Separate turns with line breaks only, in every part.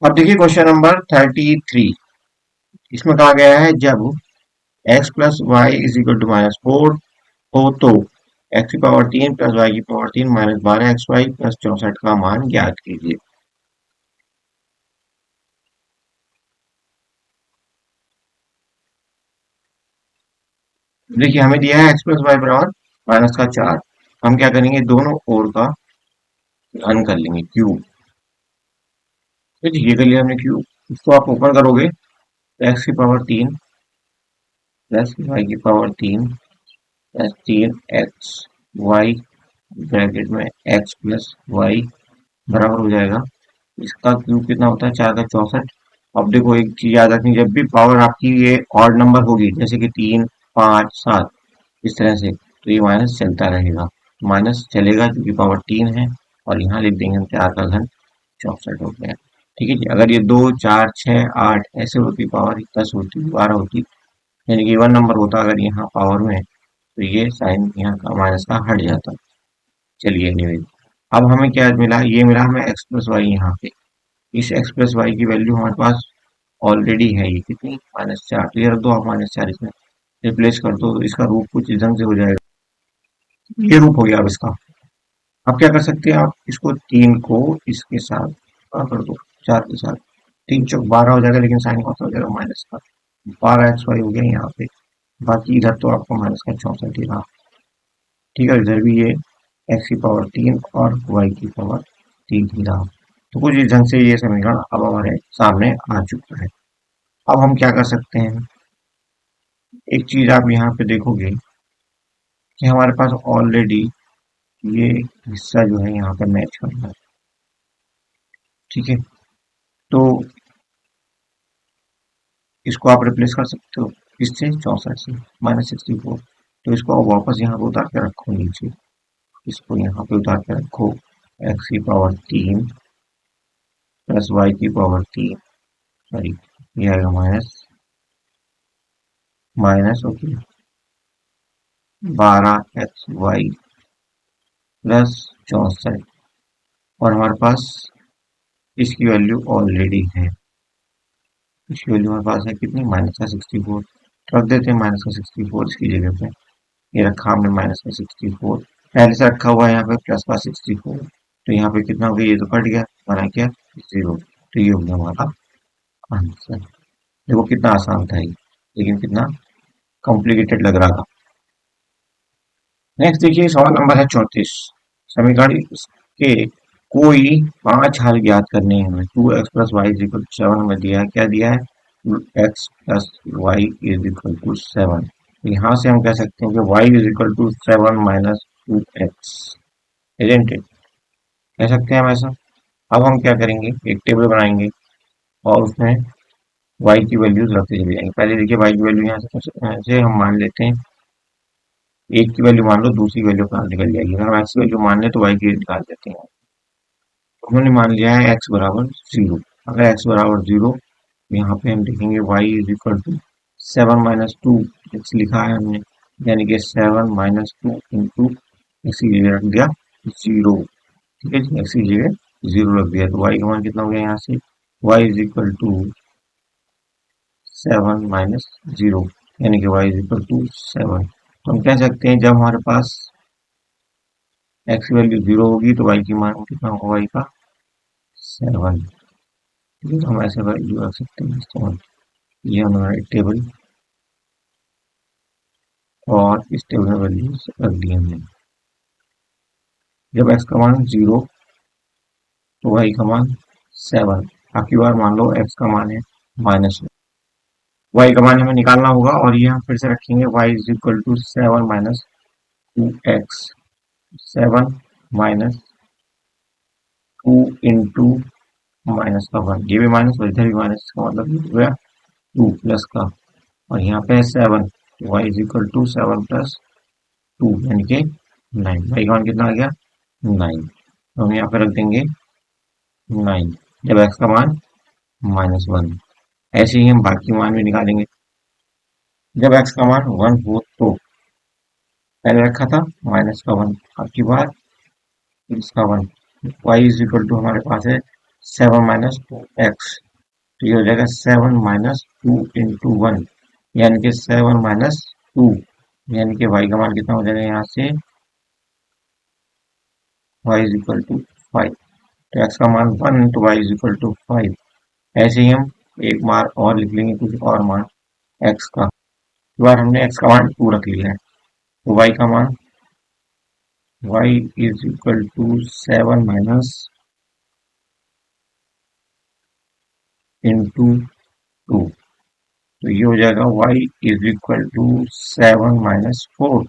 अब देखिए question number 33। इसमें कहा गया है जब x plus y is equal to -4 हो तो x की पावर 3 प्लस वाई की पावर 3 -12xy प्लस 64 का मान ज्ञात कीजिए। देखिए हमें दिया है x प्लस वाई बराबर -4। हम क्या करेंगे, दोनों ओर का घन कर लेंगे, क्यूब। ठीक है, ये कर लिया हमने क्यूब। इसको आप ऊपर करोगे तो x की पावर 3 प्लस वाई की power 3 plus 3x y bracket में x प्लस वाई बराबर हो जाएगा। इसका क्यूब कितना होता है, 4 का 64। अब देखो एक चीज याद रखनी, जब भी पावर आपकी ये ऑड नंबर होगी जैसे कि 3, 5, 7 इस तरह से, तो ये माइनस चलता रहेगा। माइनस चलेगा क्योंकि पावर 3 है, और यहाँ लिख देंगे हम 4 का घन 64 हो गया। ठीक है जी। अगर ये 2, 4, 6, 8 ऐसे होती पावर, 10 होती, 12 होती, यानी कि इवन नंबर होता अगर यहाँ पावर में, तो ये साइन यहाँ का माइनस का हट जाता। चलिए एनीवे, अब हमें क्या मिला, ये मिला हमें एक्स प्लस वाई यहाँ पे। इस एक्स प्लस वाई की वैल्यू हमारे पास ऑलरेडी है, ये कितनी, -4। तो ये रख दो आप, -4 इसमें रिप्लेस कर दो, तो इसका रूप कुछ इस ढंग से हो जाएगा। ये रूप हो गया अब इसका। अब क्या कर सकते हैं, आप इसको 3 को इसके साथ कर दो, 4 के साथ। 3 चौक 12 हो जाएगा, लेकिन साइन कौन सा हो जाएगा, माइनस का। 12xy हो गया यहाँ पे। बाकी इधर तो आपको -64 ही रहा। ठीक है, इधर भी ये एक्स की पावर 3 और वाई की पावर 3 ही रहा। तो कुछ इस ढंग से ये समीकरण अब हमारे सामने आ चुका है। अब हम क्या कर सकते हैं, एक चीज आप यहाँ पे देखोगे कि हमारे पास ऑलरेडी ये हिस्सा जो है यहाँ पे मैच कर रहा है। ठीक है, तो इसको आप रिप्लेस कर सकते हो इससे, 64 से, -64। तो इसको आप वापस यहाँ पे उतार के रखो नीचे, इसको यहाँ पे उतार के रखो। एक्स की पावर 3 प्लस वाई की पावर 3, सॉरी ये आएगा minus, minus okay, 12xy plus 64। और हमारे पास इसकी वैल्यू ऑलरेडी है। इसकी वैल्यू हमारे पास है कितनी, -64। रख देते हैं -64 इसकी जगह पे। ये रखा हमने -64, पहले से रखा हुआ है यहाँ पे +64। तो यहाँ पे कितना हो गया, ये तो कट गया, बना क्या, 0। तो ये हो गया हमारा आंसर। देखो कितना आसान था ये, लेकिन कितना कॉम्प्लिकेटेड लग रहा था। नेक्स्ट देखिए सवाल नंबर है 34। समीकरण के कोई 5 हल ज्ञात करने हैं हमें। 2x + y = 7 हमें दिया है, क्या दिया है, x + y = 7। यहाँ से हम कह सकते हैं कि y = 7 - 2x, इजंट इट, कह सकते हैं हम ऐसा। अब हम क्या करेंगे, एक टेबल बनाएंगे और उसमें y की वैल्यूज रखते चले जाएंगे। पहले देखिए y की वैल्यू यहाँ से हम मान लेते हैं, एक की वैल्यू मान लो, दूसरी वैल्यू कहाँ निकल जाएगी। अगर हम x की वैल्यू मान लें तो y की निकाल देते हैं। हमने मान लिया है x बराबर 0। अगर x बराबर 0, यहाँ पे हम लिखेंगे y = 7 - 2 x लिखा है हमने, यानी कि 7 - 2 इंटू x की जगह रख दिया 0। ठीक है जी, x की जगह 0 रख दिया, तो y का मान कितना हो गया यहाँ से, y = 7 - 0, यानी कि y = 7। तो हम कह सकते हैं जब हमारे पास x की वैल्यू 0 होगी तो y की मान कितना होगा, y का 7। ठीक है, तो हम ऐसे वैल्यू रख सकते हैं इस्तेमाल। ये हमारा एक टेबल, और इस टेबल में वैल्यू रख दी हमने। जब x का मान 0 तो y का मान 7। आपकी बार मान लो x का मान है -1, y का मान हमें निकालना होगा, और ये हम फिर से रखेंगे y = 7 - 2x। 7 - 2 इंटू माइनस का 1, ये भी माइनस और इधर भी माइनस, का मतलब ये हो गया 2 प्लस का, और यहाँ पे है 7, तो y = 7 + 2 यानी कि 9। y का मान कितना आ गया, 9। तो हम यहाँ पे रख देंगे 9, जब x का मान -1। ऐसे ही हम बाकी मान भी निकालेंगे। जब x का मान 1 हो तो पहले रखा था -1, आपकी बार इसका 1, y = हमारे पास है 7 - 2x, तो ये हो जाएगा 7 - 2 × 1, यानी कि 7 - 2, यानी कि y का मान कितना हो जाएगा यहाँ से, y = 5। तो x का मान 1 तो y = 5। ऐसे ही हम एक मार और लिख लेंगे, कुछ और मान x का। इस बार हमने x का मान 2 रख लिया है, तो y का मान y = 7 - 2, तो ये हो जाएगा y = 7 - 4,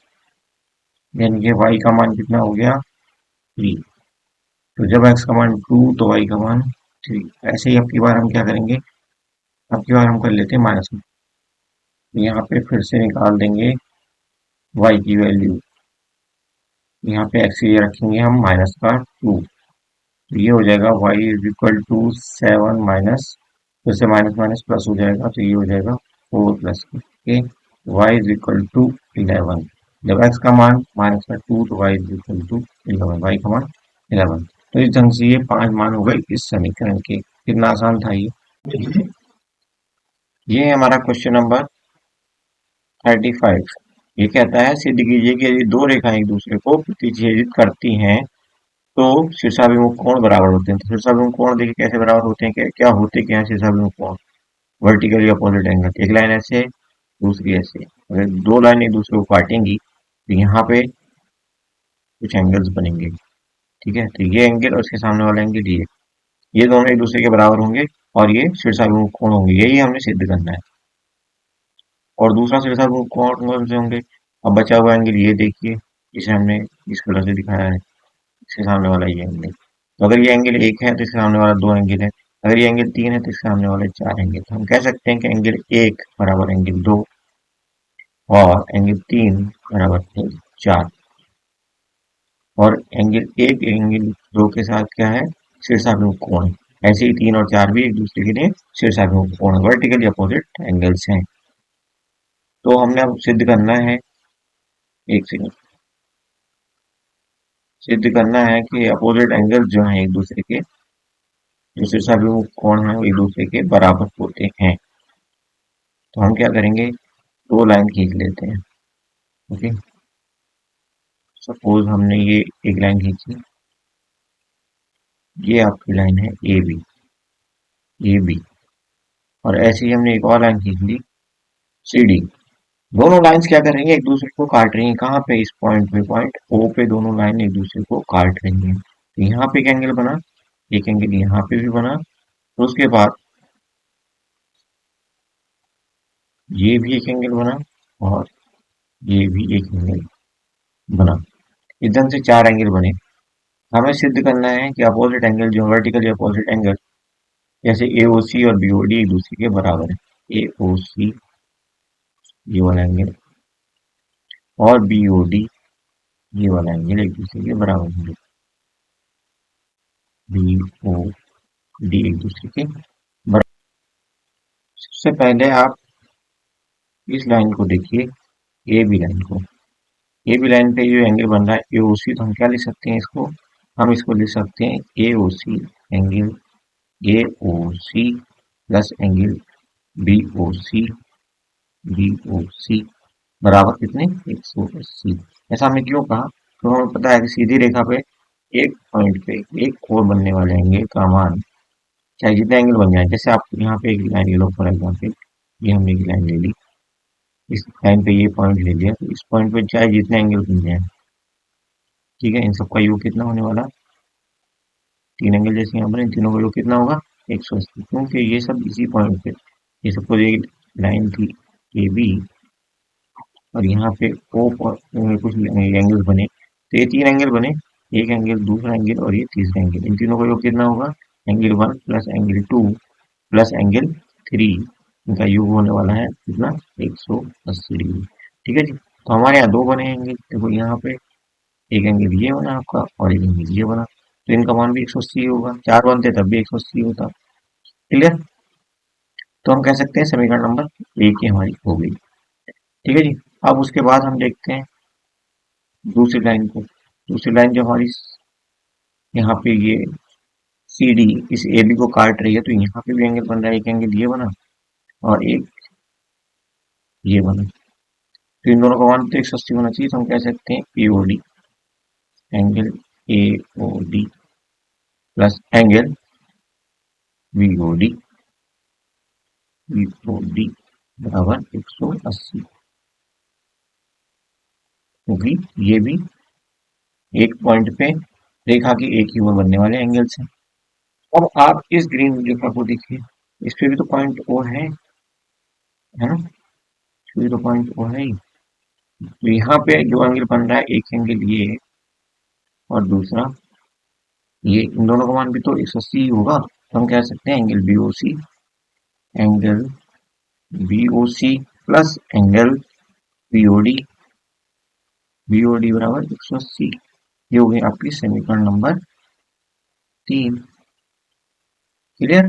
यानी कि y का मान कितना हो गया, 3। तो जब x का मान 2 तो y का मान 3। ऐसे ही अब की बार हम क्या करेंगे, अब की बार हम कर लेते हैं माइनस में। यहाँ पे फिर से निकाल देंगे y की वैल्यू, यहाँ पे x ये रखेंगे हम माइनस का 2, तो ये हो जाएगा y = 7 माइनस, फिर से माइनस माइनस प्लस हो जाएगा, तो ये हो जाएगा 4 प्लस के y = 11। जब x का मान माइनस का 2 तो y = 11, y का मान 11। तो इस ढंग से ये 5 मान हो गए इस समीकरण के। कितना आसान था ये है हमारा क्वेश्चन नंबर 35। ये कहता है सिद्ध कीजिए कि यदि दो रेखाएं एक दूसरे को प्रतिच्छेदित करती हैं तो शीर्षाभिमुख कोण बराबर होते हैं। तो शीर्षाभिमुख कोण देखिए कैसे बराबर होते हैं, क्या होते क्या है शीर्षाभिमुख कोण, वर्टिकली अपोजिट एंगल। एक लाइन ऐसे, दूसरी ऐसे, अगर दो लाइन एक दूसरे को काटेंगी तो यहाँ पे कुछ एंगल्स बनेंगे, ठीक है। तो ये एंगल और इसके सामने वाला एंगल, ये दोनों एक दूसरे के बराबर होंगे और ये शीर्षाभिमुख कोण होंगे, यही हमने सिद्ध करना है। और दूसरा शीर्षाभिमुख कोण कौन से होंगे, अब बचा हुआ एंगल ये देखिए, इसे हमने इस कलर से दिखाया है, इसके सामने वाला ये एंगल। तो अगर ये एंगल 1 है तो इसके सामने वाला 2 एंगल है, अगर ये एंगल 3 है तो इसके सामने वाले 4 एंगल। तो हम कह सकते हैं कि एंगल 1 बराबर एंगल 2 और एंगल 3 बराबर 4, और एंगल 1 एंगल 2 के साथ क्या है, शीर्षाभिमुख कोण है। ऐसे ही 3 और 4 भी एक दूसरे के लिए शीर्षाभिमुख कोण, वर्टिकली अपोजिट एंगल्स हैं। तो हमने अब सिद्ध करना है, एक सेकंड, सिद्ध करना है कि अपोजिट एंगल जो हैं एक दूसरे के, जो शीर्षाभिमुख कोण हैं वो एक दूसरे के बराबर होते हैं। तो हम क्या करेंगे, दो लाइन खींच लेते हैं। ओके, सपोज हमने ये एक लाइन खींची, ये आपकी लाइन है ए बी, ए बी, और ऐसे ही हमने एक और लाइन खींच ली सी डी। दोनों लाइंस क्या करेंगे, एक दूसरे को काट रही हैं। कहाँ पे, इस पॉइंट पे, पॉइंट ओ पे दोनों लाइन एक दूसरे को काट रही हैं। तो यहाँ पे एक एंगल बना, एक एंगल यहाँ पे भी बना, तो उसके बाद ये भी एक एंगल बना और ये भी एक एंगल बना। इधर से 4 एंगल बने। हमें सिद्ध करना है कि अपोजिट एंगल जो वर्टिकली अपोजिट एंगल, जैसे ए ओ सी और बी ओ डी एक दूसरे के बराबर है। ए ओ सी ये वाला एंगल और बी ओ डी ये वाला एंगल एक दूसरे के बराबर होंगे। बी ओ डी एक दूसरे के बराबर। सबसे पहले आप इस लाइन को देखिए, ए बी लाइन को। ए बी लाइन पे जो एंगल बन रहा है ए ओ सी, तो हम क्या लिख सकते हैं इसको, हम इसको लिख सकते हैं A O C angle, A O C plus angle B O C, B O C बराबर कितने, 180। ऐसा हमने क्यों कहा, तो हमें पता है कि सीधी रेखा पे एक पॉइंट पे एक कोण बनने वाले एंगल का मान, चाहे जितने एंगल बन जाए, जैसे आप यहाँ पे एक लाइन ले लो फॉर एग्जाम्पल, ये हमने एक लाइन ले ली, इस लाइन पे ये पॉइंट ले लिया, तो इस पॉइंट पे चाहे जितने एंगल बन जाए, ठीक है, इन सबका योग कितना होने वाला, 3 एंगल जैसे यहाँ पर, इन तीनों का योग कितना होगा, 180, क्योंकि ये सब इसी पॉइंट पे, ये सबको एक लाइन थी ए बी और यहाँ पे ओ पर कुछ एंगल्स बने, तो ये 3 एंगल बने, एक एंगल, दूसरा एंगल और ये तीसरा एंगल। इन तीनों का योग कितना होगा, angle 1 plus angle 2 plus angle 3, इनका योग होने वाला है कितना, 180 डिग्री। ठीक है जी। तो हमारे यहाँ दो बने एंगल, देखो यहाँ पे एक एंगल ये बना आपका और एक एंगल ये बना, तो इनका मान भी 180 होगा, 4 बनते तब भी 180 होता। क्लियर। तो हम कह सकते हैं समीकरण नंबर एक ही हमारी हो गई। ठीक है जी। अब उसके बाद हम देखते हैं दूसरी लाइन को। दूसरी लाइन जो हमारी यहाँ पे ये सी डी इस ए बी को काट रही है, तो यहाँ पे भी एंगल बन रहा है, एक एंगल ये बना और एक ये बना। तो इन दोनों का मान तो 180 होना चाहिए, तो हम कह सकते हैं POD, angle A O D plus angle VOD, VOD बराबर 180, क्योंकि ये भी एक पॉइंट पे रेखा के एक ही ओर बनने वाले एंगल्स हैं। अब आप इस ग्रीन रेखा को देखिए, इस पे भी तो पॉइंट ओ है ना, इस पे भी तो पॉइंट ओ है ही। तो यहाँ पे जो एंगल बन रहा है, एक एंगल ये और दूसरा ये, इन दोनों का मान भी तो 180 ही होगा, तो हम कह सकते हैं angle BOC, angle BOC plus angle BOD, BOD बराबर 180। ये हो गई आपकी समीकरण नंबर 3। क्लियर।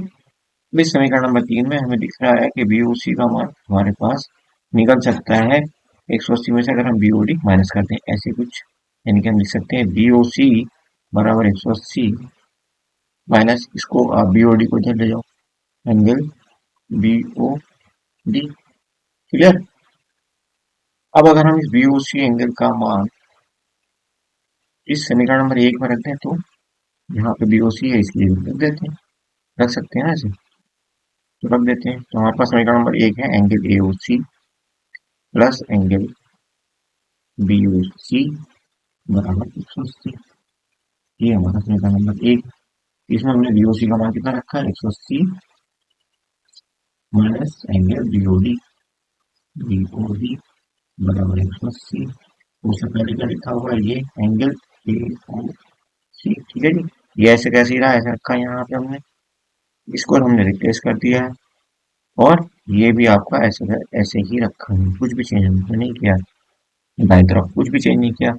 इस समीकरण नंबर 3 में हमें दिख रहा है कि बीओसी का मान हमारे पास निकल सकता है 180 में से, अगर हम बीओडी माइनस करते हैं ऐसे कुछ, यानी कि हम लिख सकते हैं बीओसी बराबर 180 माइनस इसको बीओडी को इधर ले जाओ, एंगल बीओडी। क्लियर। अब अगर हम इस बीओसी एंगल का मान इस समीकरण नंबर 1 में रख दें, तो यहाँ पे बीओसी है इसलिए रख देते हैं, रख सकते हैं ना ऐसे, तो रख देते हैं। तो हमारे पास समीकरण नंबर 1 है angle AOC plus angle BOC बराबर 180। ये हमारा समीकरण नंबर 1। इसमें हमने बीओसी का मान कितना रखा है, 180 माइनस एंगल बीओडी, बीओडी बराबर 180। उससे पहले क्या लिखा हुआ है, ये एंगल एओसी। ठीक है जी, ये ऐसे कैसे ही रहा, ऐसे रखा है यहाँ पे हमने, इसको हमने रिप्लेस कर दिया है, और ये भी आपका ऐसे ऐसे ही रखा है, कुछ भी चेंज हमने नहीं किया, दाएं तरफ कुछ भी चेंज नहीं किया,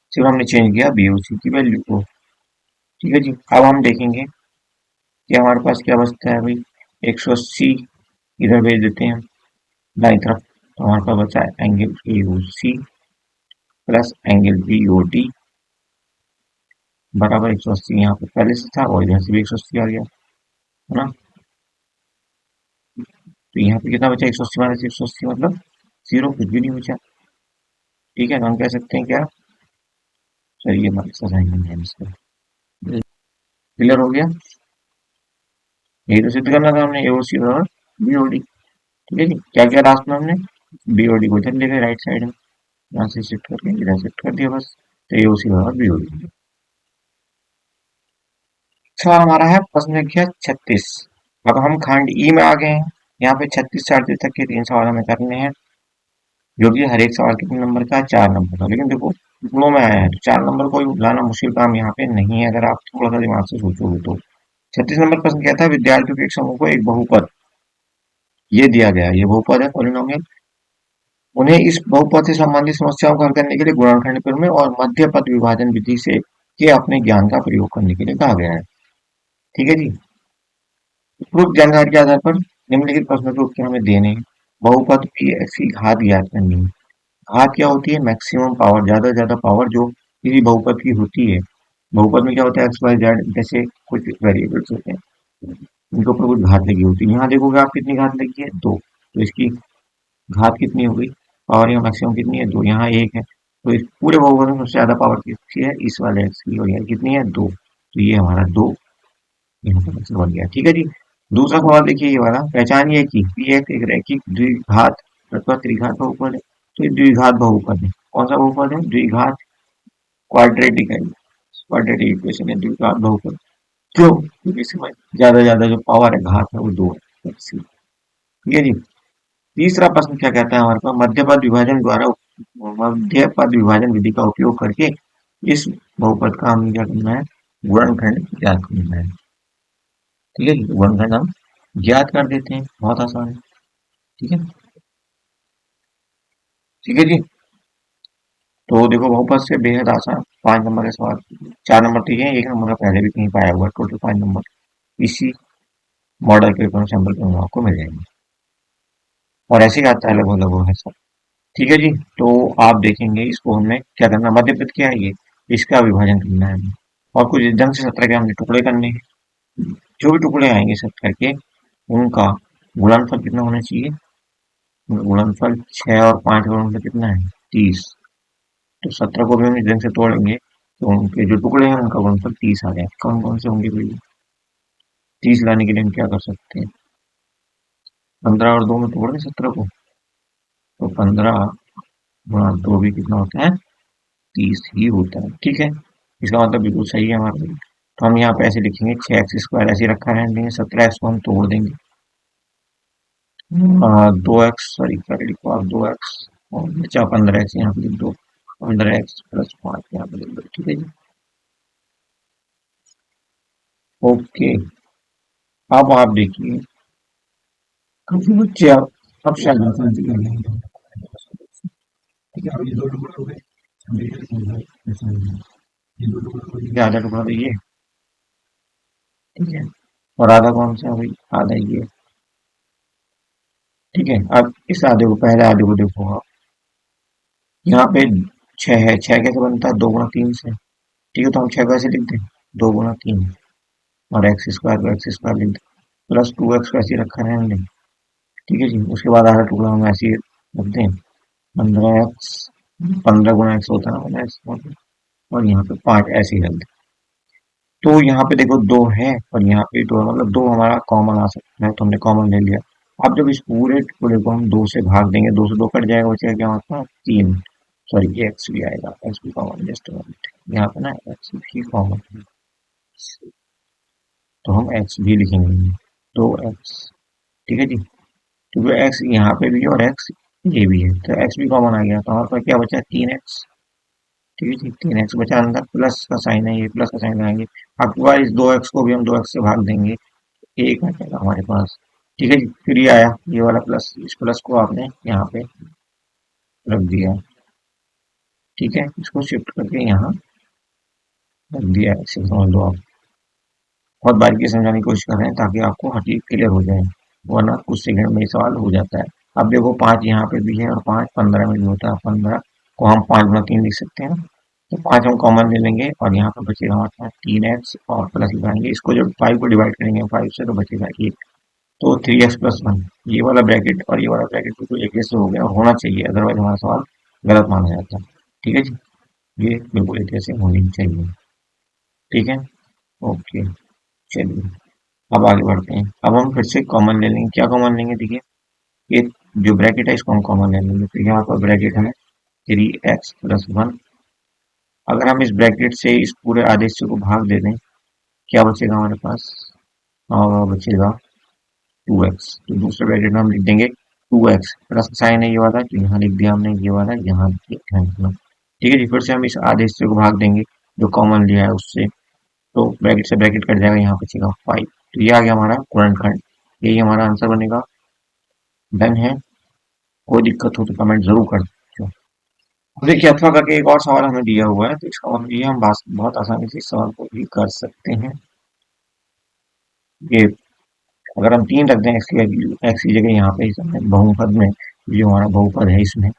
सिर्फ हमने चेंज किया बीओसी की वैल्यू को। ठीक है जी। अब हम देखेंगे कि हमारे पास क्या बचता है भाई, 180 इधर भेज देते हैं दाएं तरफ, तो हमारे पास बचा है angle AOC plus angle BOD बराबर 180, यहाँ पे पहले से था और इधर से भी 180 आ गया, है ना। तो यहाँ पे कितना बचा, 180 माइनस 180 मतलब 0, कुछ भी नहीं बचा। ठीक है, तो हम कह सकते हैं क्या, चलिए हमारे साथ आएंगे, क्लियर हो गया। यही तो सिद्ध करना था हमने, एओसी और बीओडी। ठीक है जी, क्या क्या लास्ट में हमने बीओडी को इधर ले गए राइट साइड में, यहाँ से शिफ्ट करके इधर शिफ्ट कर दिया बस, तो एओसी और बीओडी। अच्छा, हमारा है प्रश्न संख्या 36। अब हम खंड ई में आ गए हैं, यहाँ पे 36 से 38 तक के 3 सवाल हमें करने हैं, जो कि हर एक सवाल कितने नंबर का है, 4 नंबर का। लेकिन देखो फ्लो में आया है, तो 4 नंबर को लाना मुश्किल काम यहाँ पे नहीं है, अगर आप थोड़ा सा दिमाग से सोचोगे तो। 36 नंबर प्रश्न क्या था, विद्यार्थियों के एक समूह को एक बहुपद ये दिया गया है, ये बहुपद है पॉलिनोमियल, उन्हें इस बहुपद से संबंधित समस्याओं को हल करने के लिए गुणनखंड प्रमेय और मध्य पद विभाजन विधि से के अपने ज्ञान का प्रयोग करने के लिए कहा गया है। ठीक है जी। उपरोक्त जानकारी के आधार पर निम्नलिखित प्रश्नों के उत्तर हमें देने हैं। बहुपद की ऐसी घात ज्ञात करनी है। घात क्या होती है, मैक्सिमम पावर, ज्यादा से ज्यादा पावर जो किसी बहुपद की होती है। बहुपद में क्या होता है, एक्स वाई जेड जैसे कुछ वेरिएबल्स होते हैं, उनके ऊपर कुछ घात लगी होती है। यहाँ देखोगे आप कितनी घात लगी है, 2, तो इसकी घात कितनी हो गई, पावर या मैक्सिमम कितनी है, 2, यहाँ 1 है, तो इस पूरे बहुपद में सबसे ज्यादा पावर किसकी है, इस वाले एक्स की, और यहाँ कितनी है, 2, तो ये हमारा 2 यहाँ पर आंसर बन गया। ठीक है जी। दूसरा सवाल देखिए ये वाला, पहचानिए कि पी एक रैखिक द्विघात अथवा त्रिघात बहुपद है। तो ये द्विघात बहुपद है, कौन सा बहुपद है, द्विघात, क्वाड्रेटिक है, क्वाड्रेटिक इक्वेशन है, द्विघात बहुपद। क्यों, क्योंकि इसमें ज्यादा जो पावर है, घात है, वो 2 है। ठीक है जी। तीसरा प्रश्न क्या कहता है हमारे पास, मध्य पद विभाजन विधि का उपयोग करके इस बहुपद का हमें क्या करना है, गुणनखंड ज्ञात करना है। ठीक है, गुणनखंड हम ज्ञात कर देते हैं, बहुत आसान है। ठीक है, ठीक है जी। तो देखो बहुपद से बेहद आसान 5 नंबर का सवाल, 4 नंबर तो ये है, 1 नंबर का पहले भी कहीं पाया हुआ, टोटल 5 नंबर इसी मॉडल पेपर में, सैम्पल पेपर में आपको मिल जाएंगे, और ऐसे ही आता है लगभग लगभग है सब। ठीक है जी। तो आप देखेंगे इसको हमने क्या करना, मध्य पद क्या है ये, इसका विभाजन करना है हमें, और कुछ एकदम से 17 के हमने टुकड़े करने हैं। जो भी टुकड़े आएंगे 70 के, उनका गुणनफल कितना होना चाहिए? गुणनफल 6 और 5 का गुणनफल कितना है? 30। तो 17 को भी हम इस ढंग से तोड़ेंगे तो उनके जो टुकड़े हैं उनका गुणनफल 30 आ जाए। कौन कौन से होंगे भैया? 30 लाने के लिए हम क्या कर सकते हैं? 15 और 2 में तोड़ दें 17 को, तो 15 गुणा 2 भी कितना होता है? 30 ही होता है। ठीक है, इसका मतलब बिल्कुल सही है हमारा भाई। तो हम यहाँ पे ऐसे लिखेंगे 6x² ऐसे रखा रहने देंगे, 17x को हम तोड़ देंगे। 2x, सॉरी कर लिखो आप 2x, और बचा 15x यहाँ पे लिख दो। 15x प्लस 5 यहाँ पे लिख दो। ठीक है जी, ओके। अब आप देखिए, काफी बच्चे अब शायद आसानी से कर लेंगे। ठीक है, अब ये दो टुकड़े हो गए, हम देखते हैं समझ में, ऐसा नहीं है। ये दो टुकड़े हो गए, आधा टुकड़ा तो ये, ठीक है, और आधा कौन सा है भाई? आधा ये। ठीक है, अब इस आधे को, पहले आधे को देखो आप, यहाँ पे 6 है, 6 कैसे बनता है? 2 गुणा 3 से। ठीक है, तो हम 6 को ऐसे लिख दें, 2 गुणा 3, और x² को x² लिख दें, प्लस 2x को ऐसे रखा रहने दें। ठीक है जी, उसके बाद आधा टुकड़ा हम ऐसे ही रख दें, 15x, 15 गुणा x होता है 15x, और यहाँ पे 5 ऐसे ही रख दें। तो यहाँ पे देखो 2 है और यहाँ पे 2 है, मतलब 2 हमारा कॉमन आ सकता है, तो हमने कॉमन ले लिया। अब जब इस पूरे टुकड़े को हम 2 से भाग देंगे, 2 से 2 कट जाएगा, बचेगा क्या होता है? 3। सॉरी, ये एक्स भी आएगा, एक्स भी कॉमन, जस्ट यहाँ पे ना एक्स भी कॉमन है, तो हम एक्स भी लिखेंगे, 2x। ठीक है जी, क्योंकि एक्स यहाँ पे भी है और एक्स ये भी है, तो एक्स भी कॉमन आ गया, तो हमारे पास क्या बचा? 3x। ठीक है जी, 3x बचा, अंदर प्लस का साइन है, ये प्लस का साइन लगाएंगे। आपके पास इस 2x को भी हम 2x से भाग देंगे, एक आ जाएगा हमारे पास। ठीक है जी, फिर ये आया ये वाला प्लस, इस प्लस को आपने यहाँ पे रख दिया। ठीक है, इसको शिफ्ट करके यहाँ रख दिया, ऐसे समझ लो आप। बहुत बारीकी से समझाने की कोशिश कर रहे हैं ताकि आपको हर चीज क्लियर हो जाए, वरना कुछ सेकंड में ये सवाल हो जाता है। अब देखो 5 यहाँ पे भी है और 5 15 में भी होता है, 15 को हम 5 गुना 3 लिख सकते हैं ना, तो 5 हम कॉमन ले लेंगे और यहाँ पे बचेगा हमारे पास 3x, और प्लस लगाएंगे, इसको जब 5 को डिवाइड करेंगे 5 से, तो बचेगा 1, तो 3x+1। ये वाला ब्रैकेट और ये वाला ब्रैकेट बिल्कुल एक जैसे हो गया, होना चाहिए, अदरवाइज हमारा सवाल गलत माना जाता है। ठीक है जी, ये बिल्कुल एक जैसे होनी चाहिए। ठीक है, ओके, चलिए अब आगे बढ़ते हैं। अब हम फिर से कॉमन ले लेंगे, क्या कॉमन लेंगे? देखिए, ये जो ब्रैकेट है इसको हम कॉमन ले लेंगे, तो यहाँ पर ब्रैकेट है 3x+1। अगर हम इस ब्रैकेट से इस पूरे आधे हिस्से को भाग दे दें, क्या बचेगा हमारे पास? और बचेगा 2x, तो दूसरे ब्रैकेट में हम लिख देंगे 2x, प्लस साइन है ये वाला, तो यहाँ लिख दिया हमने ये वाला, यहाँ लिखा है। ठीक है जी, फिर से हम इस आधे हिस्से को भाग देंगे जो कॉमन लिया है उससे, तो ब्रैकेट से ब्रैकेट कट जाएगा, यहाँ बचेगा 5। तो ये आ गया हमारा गुणनखंड, यही हमारा आंसर बनेगा। डन है, कोई दिक्कत हो तो कमेंट जरूर कर दो। देखिए, अथवा करके एक और सवाल हमें दिया हुआ है, तो इसका मतलब ये हम बहुत आसानी से इस सवाल को भी कर सकते हैं। ये अगर हम 3 रख दें एक्स की वैल्यू, एक्स की जगह यहाँ पे इस बहुपद में, जो हमारा बहुपद है इसमें,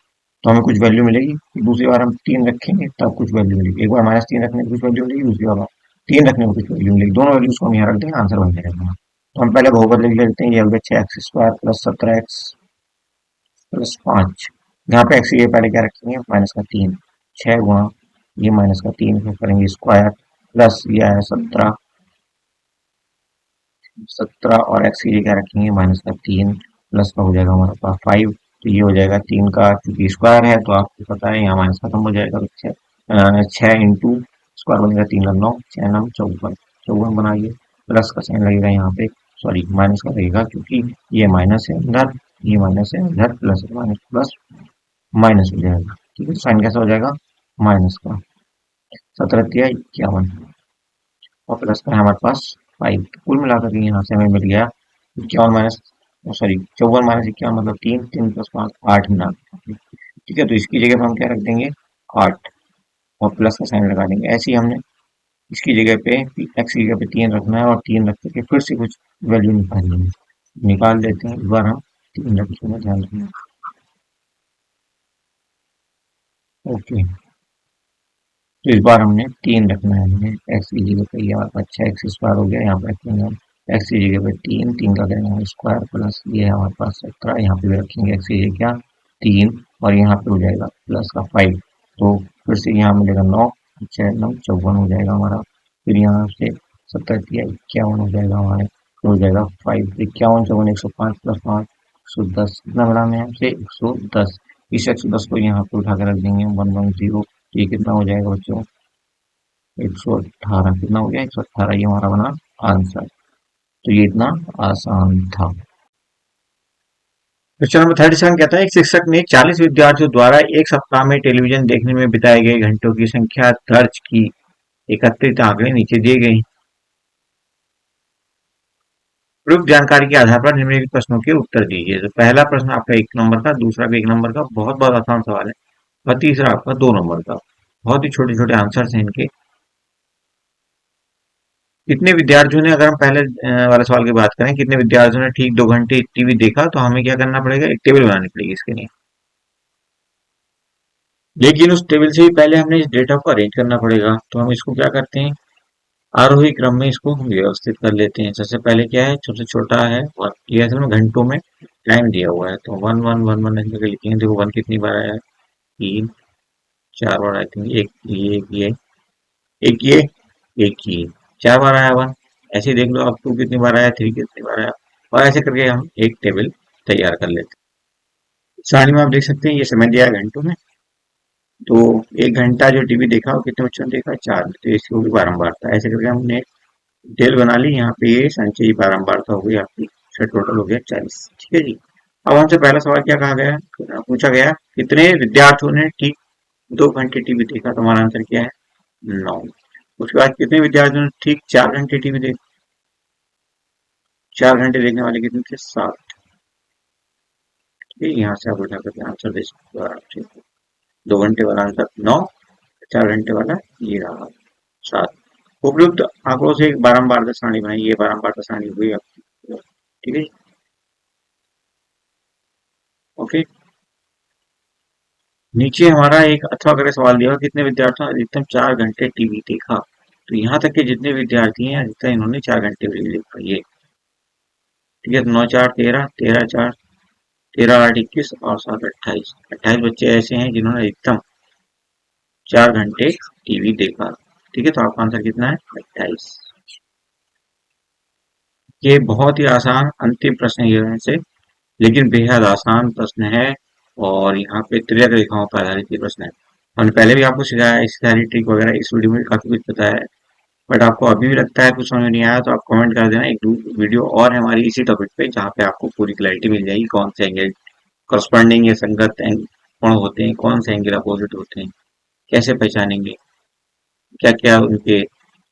तो हमें कुछ वैल्यू मिलेगी। दूसरी बार हम 3 रखेंगे तब कुछ वैल्यू मिलेगी, एक बार -3 रखने पर कुछ वैल्यू मिलेगी, दूसरी बार 3 रखने पर कुछ वैल्यू मिलेगी, दोनों वैल्यूज को हम यहाँ रख देंगे, आंसर बन जाएगा। तो हम पहले बहुपद लिख लेते हैं, ये हो गया 6x² प्लस 17x प्लस 5। यहाँ पे एक्स की जगह पहले क्या रखेंगे? -3, 6 गुणा ये -3 को करेंगे स्क्वायर, प्लस ये आया 17, 17 और एक्स की जगह रखेंगे -3, प्लस का हो जाएगा हमारे पास 5, तो ये हो जाएगा 3 का, क्योंकि स्क्वायर है तो आपको पता है यहाँ माइनस खत्म हो जाएगा, तो 6 इंटू स्क्वायर बनेगा 3 9, 6 9 54, 54 बनाइए, प्लस का साइन लगेगा यहाँ पे, सॉरी माइनस का लगेगा, क्योंकि ये माइनस है अंदर, ये माइनस है अंदर, प्लस है माइनस, प्लस माइनस हो जाएगा। ठीक है, साइन कैसा हो जाएगा? माइनस का, 17×51, और प्लस का है हमारे पास 5। कुल मिलाकर के यहाँ से हमें मिल गया 51 माइनस, सॉरी 54 - 51 मतलब 3, 3 + 5 8 मिला। ठीक है, तो इसकी जगह पर हम क्या रख देंगे? 8, और प्लस का साइन लगा देंगे। ऐसे ही हमने इसकी जगह पे, एक्स की जगह पे 3 रखना है, और 3 रख के फिर से कुछ वैल्यू निकालनी है, निकाल देते हैं। इस बार हम 3 रखेंगे, ध्यान रखना। ओके, तो इस बार हमने 3 रखना है। हमने एक्स की जगह पे यहाँ अच्छा एक्स स्क्वायर हो गया, यहाँ पर रखेंगे हम एक्स की जगह पे 3, 3 का करेंगे हम स्क्वायर प्लस ये है हमारे पास 17, यहाँ पे भी रखेंगे एक्स की जगह क्या 3, और यहाँ पे हो जाएगा प्लस का 5, तो फिर से यहाँ मिलेगा 9, 6 9 54 हो जाएगा हमारा। फिर यहाँ से 70 51 हो जाएगा हमारे, तो हो जाएगा 5 51 54 105 प्लस 5 110, कितना बड़ा में हमसे 110। इस 110 को यहाँ पे उठा कर रख देंगे 110, ये कितना हो जाएगा बच्चों 118, कितना हो गया 118, ये हमारा बना आंसर। तो ये इतना आसान था। क्वेश्चन नंबर 37 कहता है एक शिक्षक ने 40 विद्यार्थियों द्वारा एक सप्ताह में टेलीविजन देखने में बिताए गए घंटों की संख्या दर्ज की, एकत्रित आंकड़े नीचे दिए गए। उपयुक्त जानकारी के आधार पर निम्नलिखित प्रश्नों के उत्तर दीजिए। तो पहला प्रश्न आपका 1 नंबर का, दूसरा भी 1 नंबर का, बहुत बहुत आसान सवाल है, और तीसरा आपका 2 नंबर का। बहुत ही छोटे छोटे आंसर हैं इनके। कितने विद्यार्थियों ने, अगर हम पहले वाले सवाल की बात करें, कितने विद्यार्थियों ने ठीक 2 घंटे टीवी देखा, तो हमें क्या करना पड़ेगा, एक टेबल बनानी पड़ेगी इसके लिए। लेकिन उस टेबल से भी पहले हमने इस डेटा को अरेंज करना पड़ेगा, तो हम इसको क्या करते हैं, आरोही क्रम में इसको हम व्यवस्थित कर लेते हैं। सबसे पहले क्या है, सबसे छोटा है, और ये असल में घंटों में टाइम दिया हुआ है, तो 1 1 1 1 ऐसे करके लिखेंगे। देखो 1 कितनी बार आया है, 3 4 बार आई थिंक, एक ये एक ये एक ये एक ये 4 बार आया 1। ऐसे ही देख लो, अब 2 कितनी बार आया, 3 कितनी बार आया, और ऐसे करके हम एक टेबल तैयार कर लेते हैं। सारणी में आप देख सकते हैं ये समय दिया है घंटों में। तो 1 घंटा जो टीवी देखा वो कितने बच्चों ने देखा, 4 ने, तो इसकी होगी बारंबारता। ऐसे करके हमने डिटेल बना ली। यहाँ पे ये संचयी बारंबारता हो गई आपकी, टोटल हो गया 40। ठीक है जी। अब हमसे पहला सवाल क्या कहा गया, पूछा गया कितने विद्यार्थियों ने ठीक 2 घंटे टीवी देखा, तो हमारा आंसर क्या है 9। उसके बाद कितने विद्यार्थियों ने ठीक 4 घंटे टीवी देखा, 4 घंटे देखने वाले कितने थे, 7। ठीक है, यहाँ से आप उठा करके आंसर दे सकते हो आराम से। 2 घंटे वाला आंसर 9, 4 घंटे वाला ये रहा 7। उपयुक्त आंकड़ों से एक बारंबार सारणी बनाई, ये बारंबार सारणी हुई आपकी। ठीक है, ओके। नीचे हमारा एक अथवा करके सवाल दिया, कितने विद्यार्थियों ने अधिकतम 4 घंटे टीवी देखा, तो यहाँ तक के जितने विद्यार्थी हैं अधिकतम इन्होंने 4 घंटे टीवी देखा ये। ठीक है, 9 4 13, 13 4 13 8 21 और 7 28, 28 बच्चे ऐसे हैं जिन्होंने अधिकतम 4 घंटे टीवी देखा। ठीक है, तो आपका आंसर कितना है 28। ये बहुत ही आसान अंतिम प्रश्न है ये से, लेकिन बेहद आसान प्रश्न है, और यहाँ पे त्रिक रेखाओं पर आधारित ये प्रश्न है। हमने पहले भी आपको सिखाया है, इसकी सारी ट्रिक वगैरह इस वीडियो में काफी कुछ बताया है। बट आपको अभी भी लगता है कुछ समझ में नहीं आया, तो आप कमेंट कर देना। एक वीडियो और है हमारी इसी टॉपिक पे, जहाँ पे आपको पूरी क्लैरिटी मिल जाएगी, कौन से एंगल करस्पॉन्डिंग या संगत कोण होते हैं, कौन से एंगल अपोजिट होते हैं, कैसे पहचानेंगे, क्या क्या उनके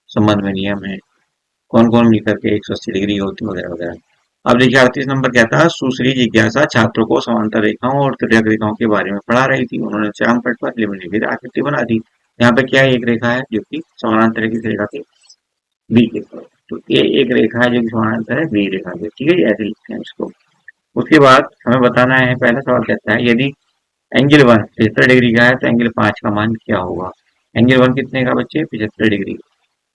संबंध में नियम है, कौन कौन मिलकर के 180 डिग्री होती है, वगैरह वगैरह। अब देखिए 38 नंबर क्या था, सुश्री जिज्ञासा छात्रों को समांतर रेखाओं और तिर्यक रेखाओं के बारे में पढ़ा रही थी। उन्होंने चाम पट पर निम्नलिखित आकृति बना दी। यहाँ पे क्या है, एक रेखा है जो कि समानांतर की रेखा के बी के ऊपर, तो ये एक रेखा है जो कि समानांतर है बी रेखा के। ठीक है, ऐसे लिखते हैं इसको। उसके बाद हमें बताना है, पहला सवाल कहता है यदि एंगल 1 75 डिग्री का है, तो एंगल 5 का मान क्या होगा। एंगल 1 कितने का बच्चे, 75 डिग्री।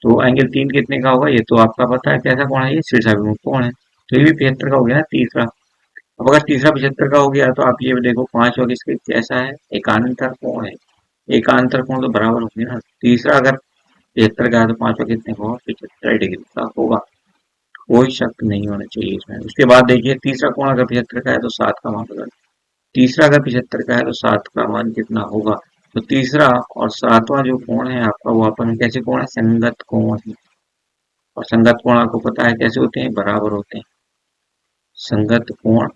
तो एंगल 3 कितने का होगा, ये तो आपका पता है कैसा कोण है, ये शीर्षाभिमुख कोण है, तो ये भी 75 का हो गया ना तीसरा। अब अगर तीसरा 75 का हो गया, तो आप ये देखो 5 और इसके कैसा है, एकांतर कोण है। एकांतर कोण तो बराबर होंगे ना। तीसरा अगर 75 का है, तो पांचवा कितने का होगा, 75 डिग्री का होगा। कोई शक नहीं होना चाहिए इसमें। उसके बाद देखिए तीसरा कोण अगर 75 का है, तो 7 का मान होगा। तीसरा अगर 75 का है, तो 7 का मान कितना होगा। तो तीसरा और सातवां जो कोण है आपका, वो आपस में कैसे कोण है, संगत कोण है। और संगत कोण आपको पता है कैसे होते हैं, बराबर होते हैं। संगत कोण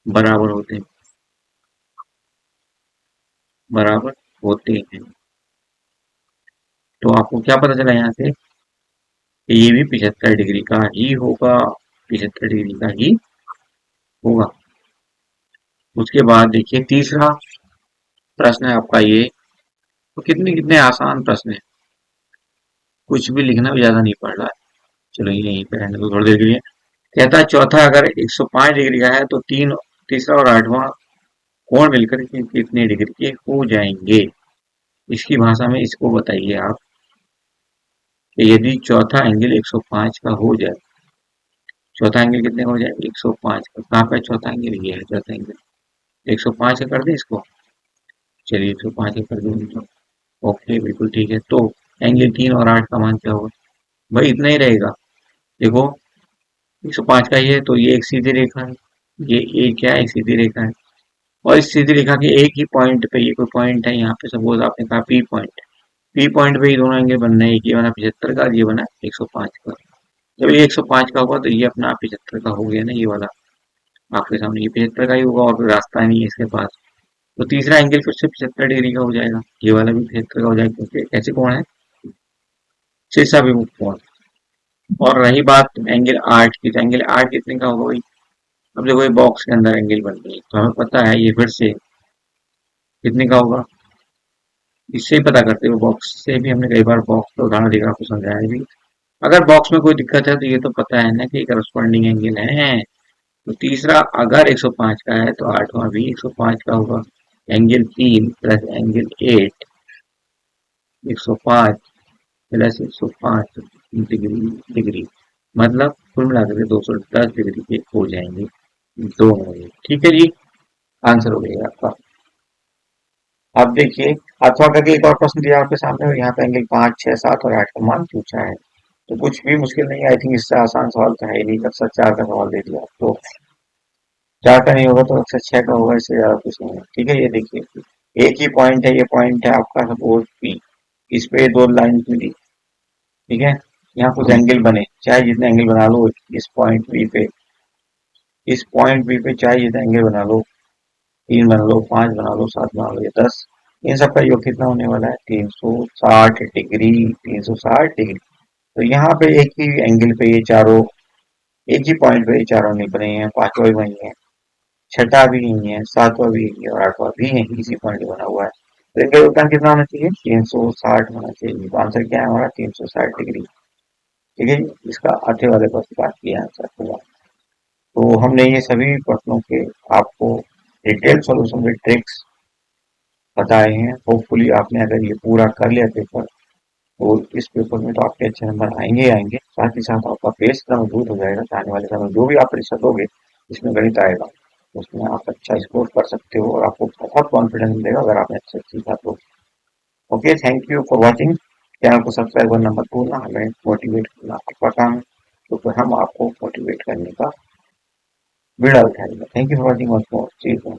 बराबर होते हैं, बराबर होते हैं। तो आपको क्या पता चला यहाँ से, कि ये भी 75 डिग्री का ही होगा, 75 डिग्री का ही होगा। उसके बाद देखिए तीसरा प्रश्न है आपका ये, तो कितने कितने आसान प्रश्न है, कुछ भी लिखना भी ज्यादा नहीं पड़ रहा है। चलो ये यहीं पे रहने दो थोड़ी देर के लिए। कहता है चौथा अगर 105 डिग्री का है, तो तीसरा और आठवां कोण मिलकर के कितने डिग्री के हो जाएंगे। इसकी भाषा में इसको बताइए आप कि यदि चौथा एंगल 105 का हो जाए, चौथा एंगल कितने का हो जाए 105 का, कहाँ पे चौथा एंगल, ये है चौथा एंगल 105 का कर दें इसको। चलिए 105 का कर दें तो ओके बिल्कुल ठीक है। तो एंगल 3 और 8 का मान क्या होगा भाई, इतना ही रहेगा। देखो 105 का ही है तो ये एक सीधी रेखा है, ये क्या है, एक सीधी रेखा है। और इस सीधी रेखा के एक ही पॉइंट पे, ये कोई पॉइंट है यहाँ पे, सपोज आपने कहा पी पॉइंट, पी पॉइंट पे ही दोनों एंगल बनना है, एक ये बना 75 का, ये बना 105 का। जब ये 105 का होगा तो ये अपना 75 का हो गया ना, ये वाला आपके सामने ये 75 का ही होगा और कोई रास्ता नहीं है इसके पास। तो तीसरा एंगल फिर से 75 डिग्री का हो जाएगा, ये वाला भी 75 का हो जाएगा, क्योंकि ऐसे कौन है शीर्षाभिमुख कोण। और रही बात एंगल 8 की, तो एंगल 8 कितने का होगा भाई। अब देखो ये बॉक्स के अंदर एंगल बन रही है तो हमें पता है ये फिर से कितने का होगा, इससे ही पता करते हो, बॉक्स से भी हमने कई बार बॉक्स का उदाहरण देखा, आपको समझाया भी। अगर बॉक्स में कोई दिक्कत है तो ये तो पता है ना कि करस्पॉन्डिंग एंगल है। तो तीसरा अगर 105 का है तो आठवां भी 105 का होगा। Angle 3 plus angle 8 105 plus 105 degree मतलब कुल मिलाकर 210 डिग्री के हो जाएंगे दोनों ये। ठीक है जी, आंसर हो गया आपका। अब देखिए अथवा करके एक और प्रश्न दिया आपके सामने, और यहाँ पे एंगल 5, 6, 7 और 8 का मान पूछा है। तो कुछ भी मुश्किल नहीं है, आई थिंक इससे आसान सवाल तो है ही नहीं, जब 4 का सवाल दे दिया तो 4 का नहीं होगा तो अक्सर 6 का होगा, इससे ज्यादा कुछ नहीं है। ठीक है, ये देखिए एक ही पॉइंट है, ये पॉइंट है आपका सपोज पी, इस पे दो लाइन मिली, ठीक है। यहाँ कुछ एंगल बने, चाहे जितने एंगल बना लो इस पॉइंट बी पे, इस पॉइंट बी पे चाहे जितने एंगल बना लो, 3 बना लो, 5 बना लो, 7 बना लो या 10, इन सब का योग कितना होने वाला है 360 डिग्री, 360 डिग्री। तो यहाँ पे एक ही एंगल पे ये चारों, एक ही पॉइंट पे ये चारों नहीं बने हैं, पांचवा भी वही है, छठा भी नहीं है, सातवां भी नहीं है और आठवां भी यही इसी पॉइंट पे बना हुआ है। तो इनका योगदान कितना होना चाहिए 360 होना चाहिए। तो आंसर क्या है हमारा 360 डिग्री। ठीक है, इसका आधे वाले प्रश्न का ये आंसर हुआ। तो हमने ये सभी प्रश्नों के आपको डिटेल सॉल्यूशन विद ट्रिक्स बताए हैं। होपफुली आपने अगर ये पूरा कर लिया पेपर, तो इस पेपर में तो आपके अच्छे नंबर आएंगे ही आएंगे, साथ ही साथ आपका बेस इतना मजबूत हो जाएगा कि आने वाले समय जो भी आप परीक्षा दोगे इसमें गणित आएगा, उसमें आप अच्छा स्कोर कर सकते हो और आपको बहुत कॉन्फिडेंस मिलेगा अगर आपने अच्छे सीखा तो। Okay, thank you for watching. Channel को सब्सक्राइब करना मत भूलना, हमें मोटिवेट करना आपका काम है, तो फिर हम आपको मोटिवेट करने का बीड़ा उठाएंगे। Thank you for watching, see you.